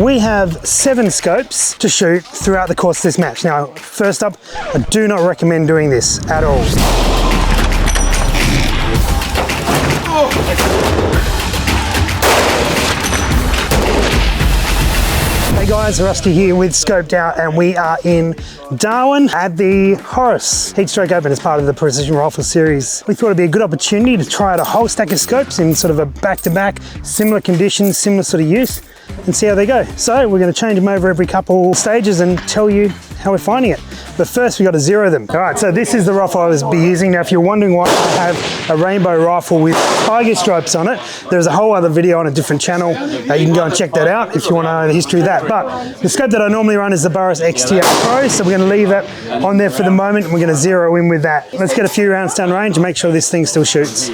We have 7 scopes to shoot throughout the course of this match. Now, first up, I do not recommend doing this at all. Hey guys, Rusty here with Scoped Out, and we are in Darwin at the Horus Heatstroke Open as part of the Precision Rifle series. We thought it'd be a good opportunity to try out a whole stack of scopes in sort of a back-to-back, similar conditions, similar sort of use, and see how they go. So we're going to change them over every couple stages and tell you how we're finding it. But first we got to zero them. All right, so this is the rifle I was using. Now, if you're wondering why I have a rainbow rifle with tiger stripes on it, there's a whole other video on a different channel. You can go and check that out if you want to know the history of that. But the scope that I normally run is the PRS XTR Pro, so we're going to leave that on there for the moment, and we're going to zero in with that. Let's get a few rounds down range and make sure this thing still shoots.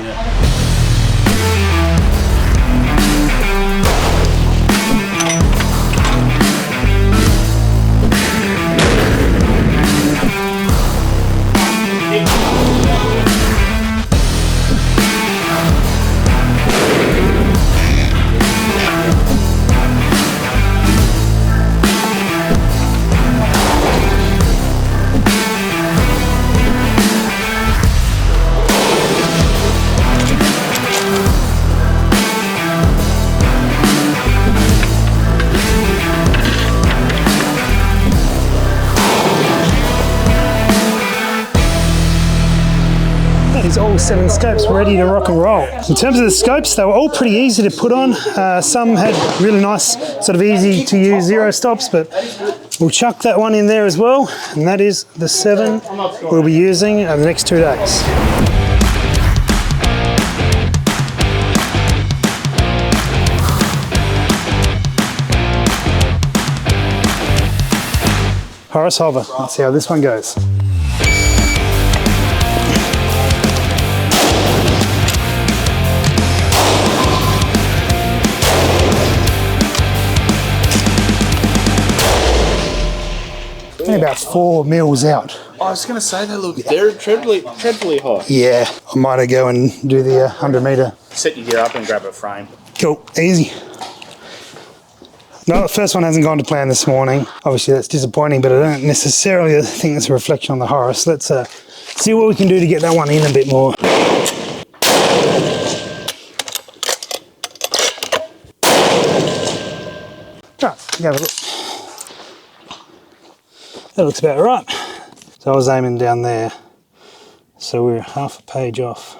All 7 scopes ready to rock and roll. In terms of the scopes, they were all pretty easy to put on. Some had really nice, sort of easy to use zero stops, but we'll chuck that one in there as well. And that is the 7 we'll be using over the next 2 days. Horus Hover, let's see how this one goes. Only about 4 mils out. I was going to say they're dreadfully hot. Yeah, I might go and do the 100 metre. Set your gear up and grab a frame. Cool, easy. No, the first one hasn't gone to plan this morning. Obviously that's disappointing, but I don't necessarily think it's a reflection on the Horus. Let's see what we can do to get that one in a bit more. Right, have a look. That looks about right. So I was aiming down there, so we're half a page off.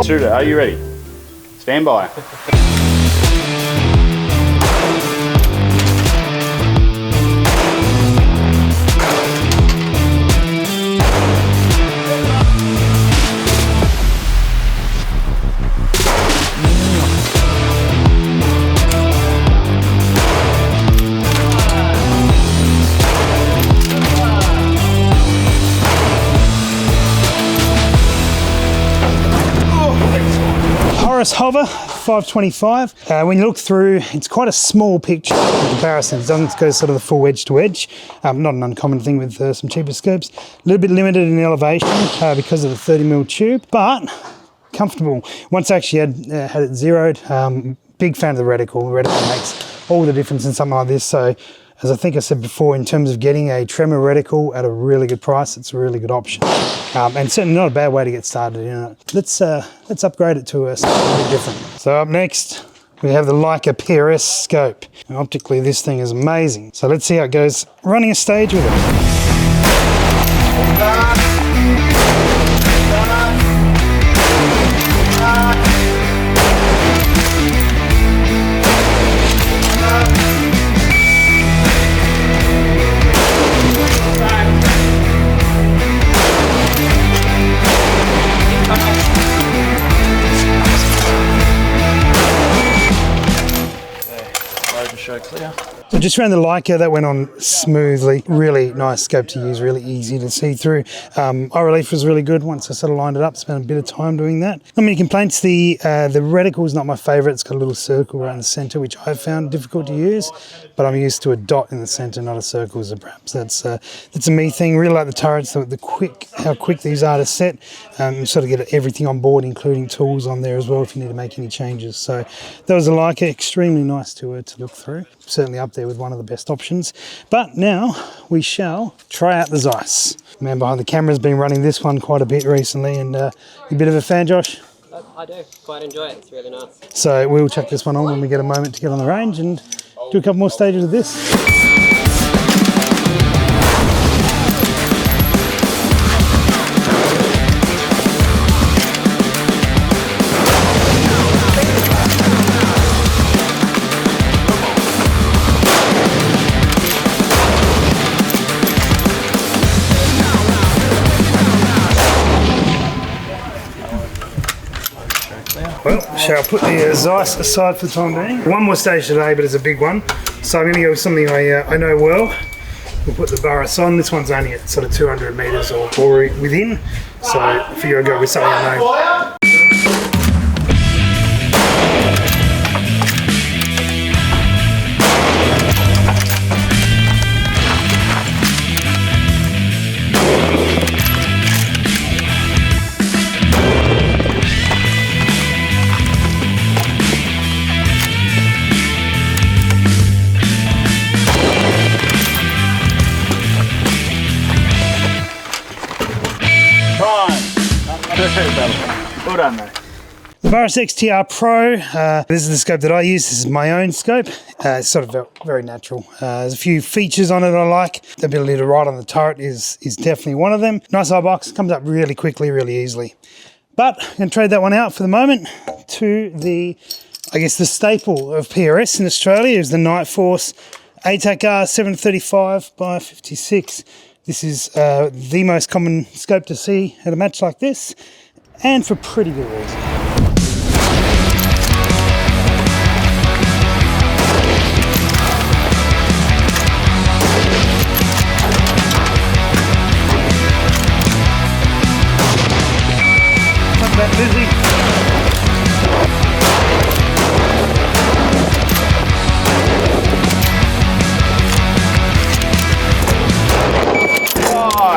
Shooter, are you ready? Stand by. Hover 525. When you look through, it's quite a small picture in comparison. It doesn't go sort of the full edge to edge. Not an uncommon thing with some cheaper scopes. A little bit limited in elevation because of the 30mm tube, but comfortable. Once I actually had it zeroed, big fan of the reticle. The reticle makes all the difference in something like this. So, as I think I said before, in terms of getting a tremor reticle at a really good price, it's a really good option. And certainly not a bad way to get started in it. Let's upgrade it to something a bit different. So up next, we have the Leica PRS scope. And optically, this thing is amazing. So let's see how it goes running a stage with it. So just around the Leica, that went on smoothly. Really nice scope to use, really easy to see through. Eye relief was really good once I sort of lined it up. Spent a bit of time doing that. Not many complaints. The reticle is not my favourite. It's got a little circle around the centre, which I've found difficult to use. But I'm used to a dot in the centre, not a circle. So perhaps that's a me thing. Really like the turrets, how quick these are to set. Sort of get everything on board, including tools on there as well if you need to make any changes. So that was a Leica, extremely nice to look through. Certainly up there with one of the best options. But now we shall try out the Zeiss. The man behind the camera has been running this one quite a bit recently, and you a bit of a fan, Josh? I do quite enjoy it. It's really nice. So we'll check this one on when we get a moment to get on the range and do a couple more stages of this. Well, shall I put the Zeiss aside for the time being? One more stage today, but it's a big one. So I'm going to go with something I know well. We'll put the Horus on. This one's only at sort of 200 metres or within. So I figure I'll go with something I know. Well done, mate. The PRS XTR Pro, this is the scope that I use. This is my own scope. It's sort of very natural. There's a few features on it I like. The ability to ride on the turret is definitely one of them. Nice eye box, comes up really quickly, really easily. But I'm going to trade that one out for the moment to the staple of PRS in Australia is the Nightforce ATACR 735x56. This is the most common scope to see at a match like this, and for pretty good reason. Not that busy.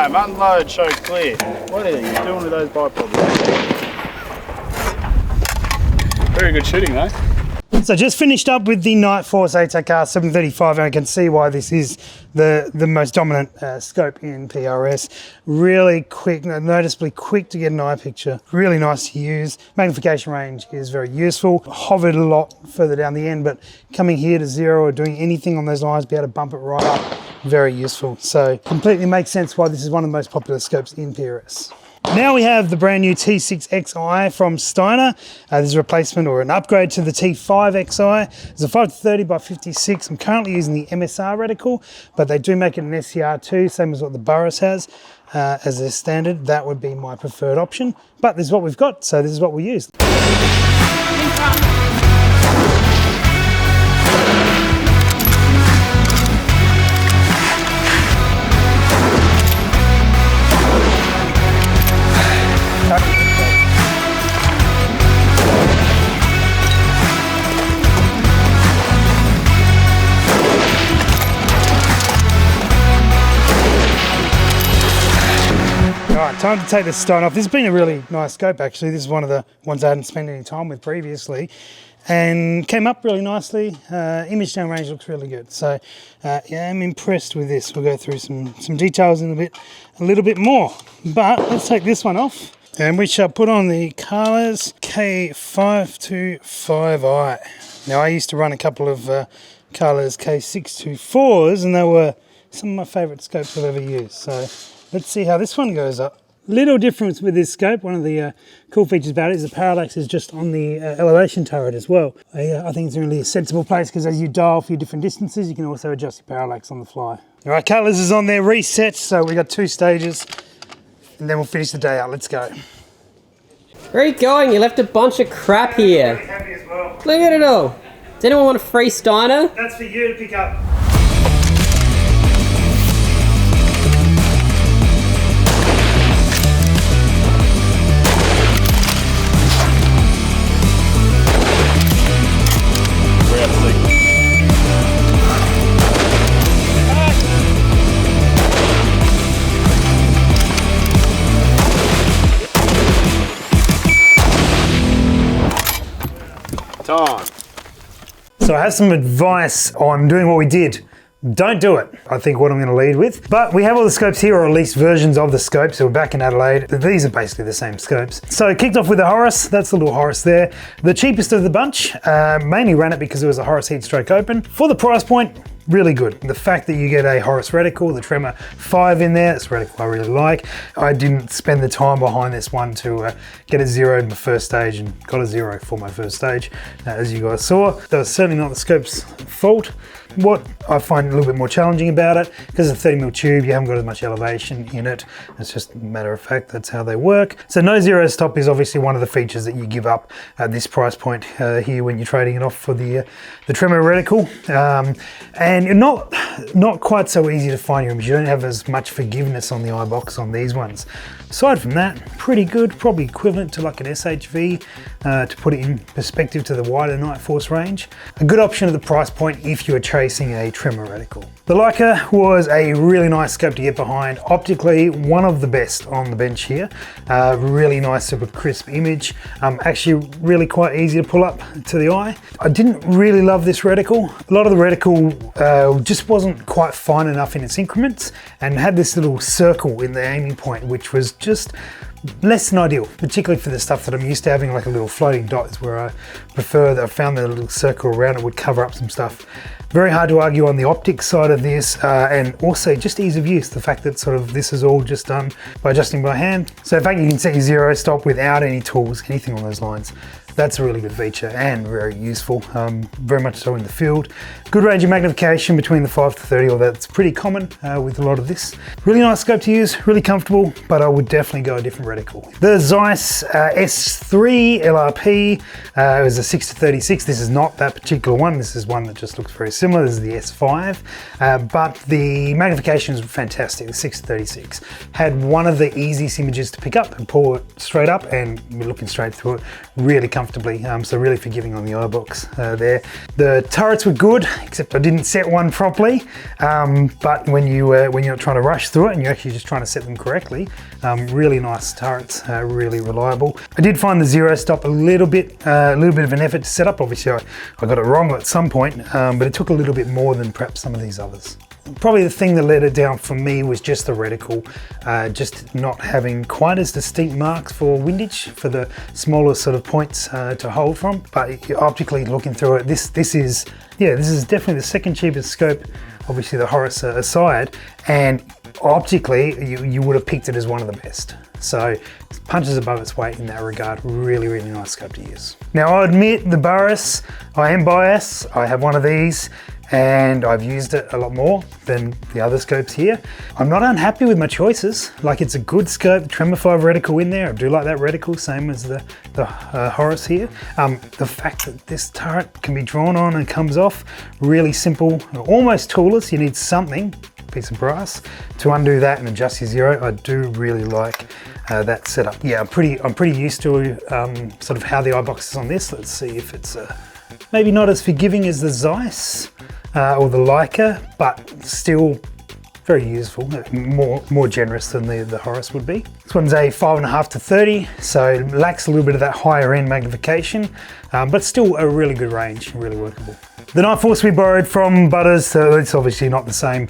Unload, show clear. What are you doing with those bipods? Very good shooting, though. So just finished up with the Nightforce ATACR 735, and I can see why this is the most dominant scope in PRS. Really quick, noticeably quick to get an eye picture. Really nice to use. Magnification range is very useful. Hovered a lot further down the end, but coming here to zero or doing anything on those lines, be able to bump it right up, very useful. So completely makes sense why this is one of the most popular scopes in PRS. Now we have the brand new T6XI from Steiner. This is a replacement or an upgrade to the T5XI. It's a 5-30x56. I'm currently using the MSR reticle, but they do make it an SCR2, same as what the Horus has as their standard. That would be my preferred option, but this is what we've got, so this is what we use. Alright, time to take the stone off. This has been a really nice scope actually. This is one of the ones I hadn't spent any time with previously and came up really nicely. Image down range looks really good. So yeah, I'm impressed with this. We'll go through some details in a little bit more. But let's take this one off and we shall put on the Kahles K525i. Now I used to run a couple of Kahles K625s and they were some of my favourite scopes I've ever used. So let's see how this one goes up. Little difference with this scope. One of the cool features about it is the parallax is just on the elevation turret as well. I think it's a really sensible place because as you dial for your different distances, you can also adjust your parallax on the fly. All right, Kahles is on there, reset. So we got 2 stages and then we'll finish the day out. Let's go. Where are you going? You left a bunch of crap here. Happy as well. Look at it all. Does anyone want a free Steiner? That's for you to pick up. I have some advice on doing what we did. Don't do it, I think, what I'm going to lead with. But we have all the scopes here, or at least versions of the scopes. So we're back in Adelaide. These are basically the same scopes. So kicked off with the Horus. That's the little Horus there. The cheapest of the bunch. Mainly ran it because it was a Horus heat stroke open. For the price point, really good. The fact that you get a Horus reticle, the Tremor 5 in there, it's a reticle I really like. I didn't spend the time behind this one to get a 0 in my first stage, and got a 0 for my first stage, as you guys saw. That was certainly not the scope's fault. What I find a little bit more challenging about it, because it's a 30mm tube, you haven't got as much elevation in it. It's just a matter of fact, that's how they work. So no zero stop is obviously one of the features that you give up at this price point here when you're trading it off for the Tremor reticle. And you're not quite so easy to find your image. You don't have as much forgiveness on the eye box on these ones. Aside from that, pretty good, probably equivalent to like an SHV to put it in perspective to the wider Nightforce range. A good option at the price point if you're chasing a Tremor reticle. The Leica was a really nice scope to get behind. Optically, one of the best on the bench here. Really nice, super crisp image. Actually really quite easy to pull up to the eye. I didn't really love this reticle. A lot of the reticle just wasn't quite fine enough in its increments, and had this little circle in the aiming point, which was just less than ideal, particularly for the stuff that I'm used to having, like a little floating dot is where I prefer. That I found that a little circle around it would cover up some stuff. Very hard to argue on the optics side of this, and also just ease of use. The fact that sort of this is all just done by adjusting by hand. So in fact, you can set your zero stop without any tools, anything on those lines. That's a really good feature and very useful, very much so in the field. Good range of magnification between the 5 to 30, or that's pretty common with a lot of this. Really nice scope to use, really comfortable, but I would definitely go a different reticle. The Zeiss S3 LRP is a 6 to 36. This is not that particular one. This is one that just looks very similar. This is the S5, but the magnification is fantastic. The 6 to 36 had one of the easiest images to pick up and pull it straight up, and we're looking straight through it really comfortably. So really forgiving on the eye box there. The turrets were good, except I didn't set one properly. But when you're trying to rush through it and you're actually just trying to set them correctly, really nice turrets, really reliable. I did find the zero stop a little bit of an effort to set up. Obviously, I got it wrong at some point, but it took a little bit more than perhaps some of these others. Probably the thing that let it down for me was just the reticle, just not having quite as distinct marks for windage for the smaller sort of points to hold from. But optically looking through it, this is definitely the second cheapest scope, obviously the Horus aside, and optically you would have picked it as one of the best. So it punches above its weight in that regard. Really, really nice scope to use. Now I admit the Burris, I am biased. I have one of these, and I've used it a lot more than the other scopes here. I'm not unhappy with my choices. Like, it's a good scope, Tremor 5 reticle in there. I do like that reticle, same as the Horus here. The fact that this turret can be drawn on and comes off, really simple, almost toolless. You need something, piece of brass, to undo that and adjust your zero. I do really like that setup. Yeah, I'm pretty used to sort of how the eye box is on this. Let's see if it's maybe not as forgiving as the Zeiss or the Leica, but still very useful, more generous than the Horus would be. This one's a 5.5 to 30, so it lacks a little bit of that higher end magnification, but still a really good range, really workable. The Nightforce we borrowed from Butters, so it's obviously not the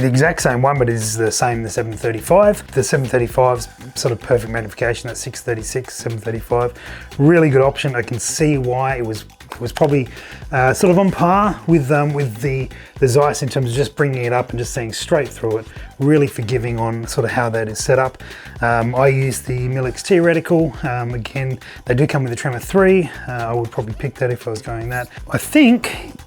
exact same one, but it is the same, the 735. The 735's sort of perfect magnification, that 636, 735. Really good option. I can see why it was probably sort of on par with the Zeiss in terms of just bringing it up and just seeing straight through it. Really forgiving on sort of how that is set up. I use the MilXT reticle. Again, they do come with the Tremor 3. I would probably pick that if I was going that. I think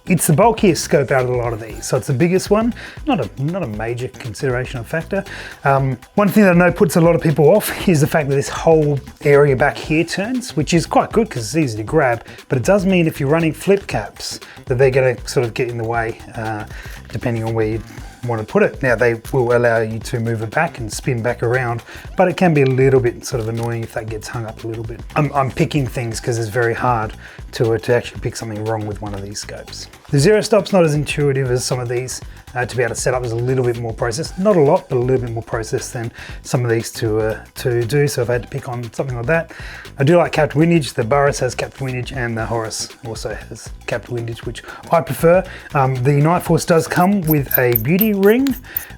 it's the bulkiest scope out of a lot of these, so it's the biggest one. Not a major consideration or factor. One thing that I know puts a lot of people off is the fact that this whole area back here turns, which is quite good because it's easy to grab, but it does mean if you're running flip caps that they're going to sort of get in the way, depending on where want to put it. Now they will allow you to move it back and spin back around, but it can be a little bit sort of annoying if that gets hung up a little bit. I'm picking things because it's very hard to actually pick something wrong with one of these scopes. The zero stop's not as intuitive as some of these. To be able to set up, there's a little bit more process, not a lot, but a little bit more process than some of these to do. So if I had to pick on something like that, I do like capped windage. The Burris has capped windage, and the Horus also has capped windage, which I prefer. The Nightforce does come with a beauty ring,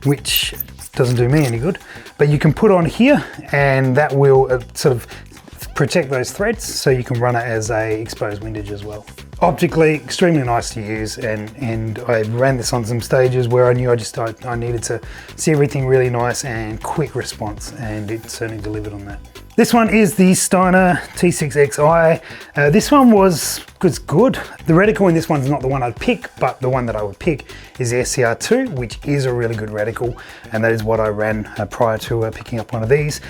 which doesn't do me any good, but you can put on here, and that will sort of protect those threads, so you can run it as a exposed windage as well. Optically, extremely nice to use, and I ran this on some stages where I knew I needed to see everything really nice and quick response, and it certainly delivered on that. This one is the Steiner T6XI. This one was good. The reticle in this one's not the one I'd pick, but the one that I would pick is the SCR2, which is a really good reticle, and that is what I ran prior to picking up one of these.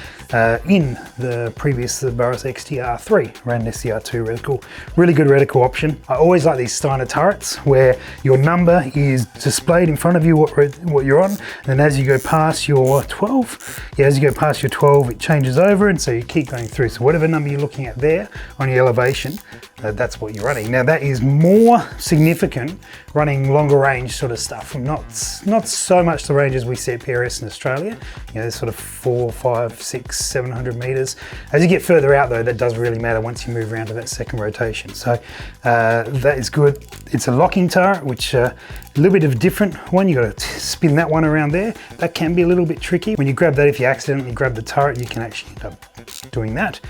In the previous PRS XTR3, ran an SCR2 reticle. Really good reticle option. I always like these Steiner turrets where your number is displayed in front of you what you're on, and then as you go past your 12, it changes over, and so you keep going through. So whatever number you're looking at there on your elevation, that's what you're running. Now that is more significant running longer range sort of stuff. Not so much the ranges we see at PRS in Australia, sort of 400, 500, 600, 700 meters. As you get further out though, that does really matter once you move around to that second rotation. So that is good. It's a locking turret, which a little bit of a different one. You got to spin that one around there. That can be a little bit tricky. When you grab that, if you accidentally grab the turret, you can actually end up doing that.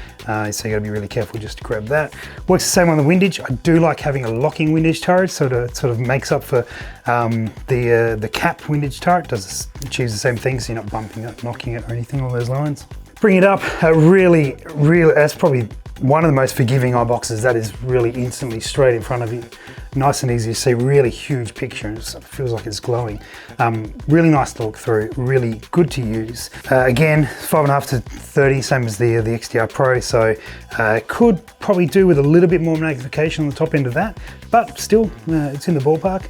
So you got to be really careful just to grab that. Works the same on the windage. I do like having a locking windage turret, so it sort of makes up for the capped windage turret. Does achieves the same thing, so you're not bumping it, knocking it, or anything along those lines. Bring it up, really, that's probably one of the most forgiving eye boxes. That is really instantly straight in front of you. Nice and easy to see, really huge picture, and it feels like it's glowing. Really nice to look through, really good to use. Again, 5.5 to 30, same as the XTR Pro, so could probably do with a little bit more magnification on the top end of that, but still, it's in the ballpark.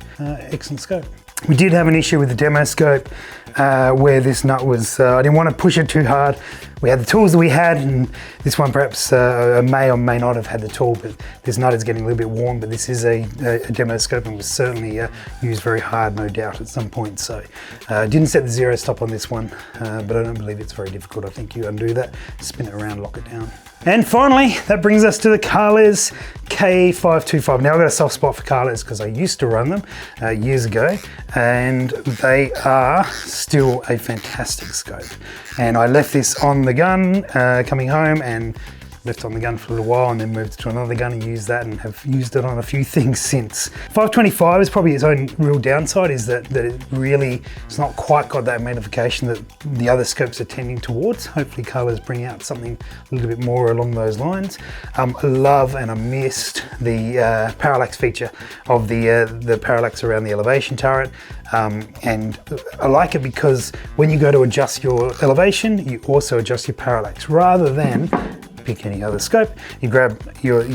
Excellent scope. We did have an issue with the demo scope where this nut was, I didn't want to push it too hard. We had the tools that we had, and this one perhaps may or may not have had the tool, but this nut is getting a little bit warm, but this is a demo scope and was certainly used very hard, no doubt, at some point. So didn't set the zero stop on this one, but I don't believe it's very difficult. I think you undo that, spin it around, lock it down. And finally, that brings us to the Kahles K525. Now I've got a soft spot for Kahles because I used to run them years ago, and they are still a fantastic scope. And I left this on the gun coming home, and left on the gun for a little while, and then moved to another gun and used that, and have used it on a few things since. 525 is probably its own real downside, is that it really, it's not quite got that magnification that the other scopes are tending towards. Hopefully Kahles bring out something a little bit more along those lines. I love and I missed the parallax feature of the parallax around the elevation turret. And I like it because when you go to adjust your elevation, you also adjust your parallax rather than pick any other scope. You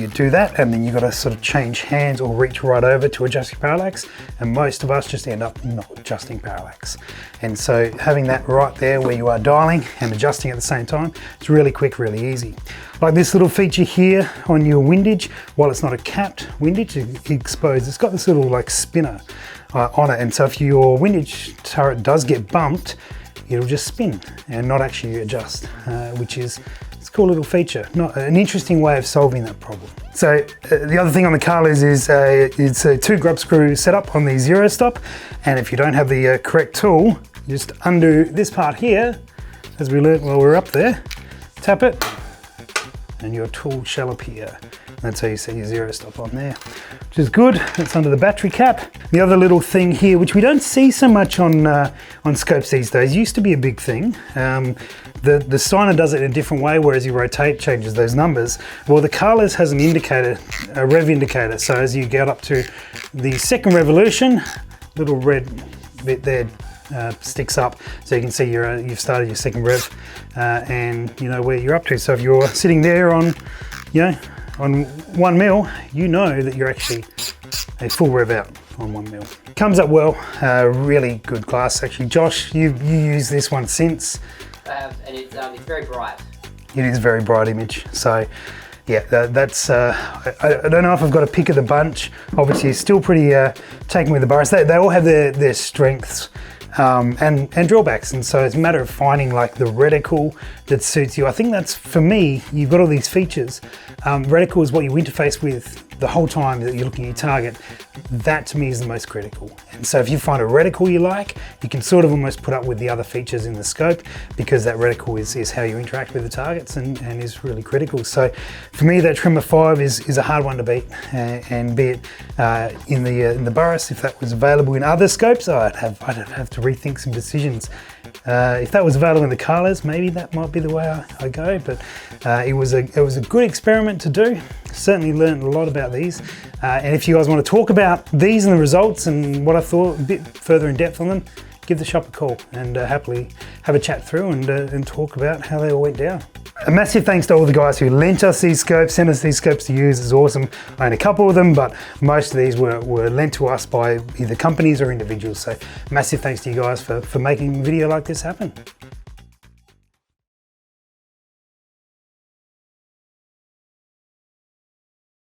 do that, and then you've got to sort of change hands or reach right over to adjust your parallax, and most of us just end up not adjusting parallax. And so having that right there where you are dialing and adjusting at the same time, it's really quick, really easy. Like this little feature here on your windage, while it's not a capped windage, it's exposed, it's got this little like spinner on it, and so if your windage turret does get bumped, it'll just spin and not actually adjust, which is it's a cool little feature, not an interesting way of solving that problem. So the other thing on the Kahles is it's a 2 grub screw setup on the zero stop, and if you don't have the correct tool, you just undo this part here, as we learned while we were up there, tap it, and your tool shall appear. That's how you set your zero stop on there, which is good. It's under the battery cap. The other little thing here, which we don't see so much on scopes these days, used to be a big thing. The Steiner does it in a different way, whereas you rotate, changes those numbers. Well, the Kahles has an indicator, a rev indicator. So as you get up to the second revolution, little red bit there sticks up, so you can see you've started your second rev, and you know where you're up to. So if you're sitting there on, on 1mm, you know that you're actually a full rev out on 1mm. Comes up well, really good glass actually. Josh, you used this one since. I have, and it's very bright. It is a very bright image. So yeah, that's, I don't know if I've got a pick of the bunch. Obviously it's still pretty taken with the Burris. They all have their strengths and drawbacks, and so it's a matter of finding like the reticle that suits you. I think that's, for me, you've got all these features. Reticle is what you interface with the whole time that you're looking at your target. That to me is the most critical. And so if you find a reticle you like, you can sort of almost put up with the other features in the scope, because that reticle is how you interact with the targets and is really critical. So for me, that Tremor 5 is a hard one to beat, and be it in the Burris, if that was available in other scopes, I'd have to rethink some decisions. If that was available in the Kahles, maybe that might be the way I go, but it was a good experiment to do. Certainly learned a lot about these, and if you guys want to talk about these and the results and what I thought a bit further in depth on them, give the shop a call and happily have a chat through and talk about how they all went down. A massive thanks to all the guys who lent us these scopes, sent us these scopes to use. It's awesome. I own a couple of them, but most of these were lent to us by either companies or individuals. So massive thanks to you guys for making a video like this happen.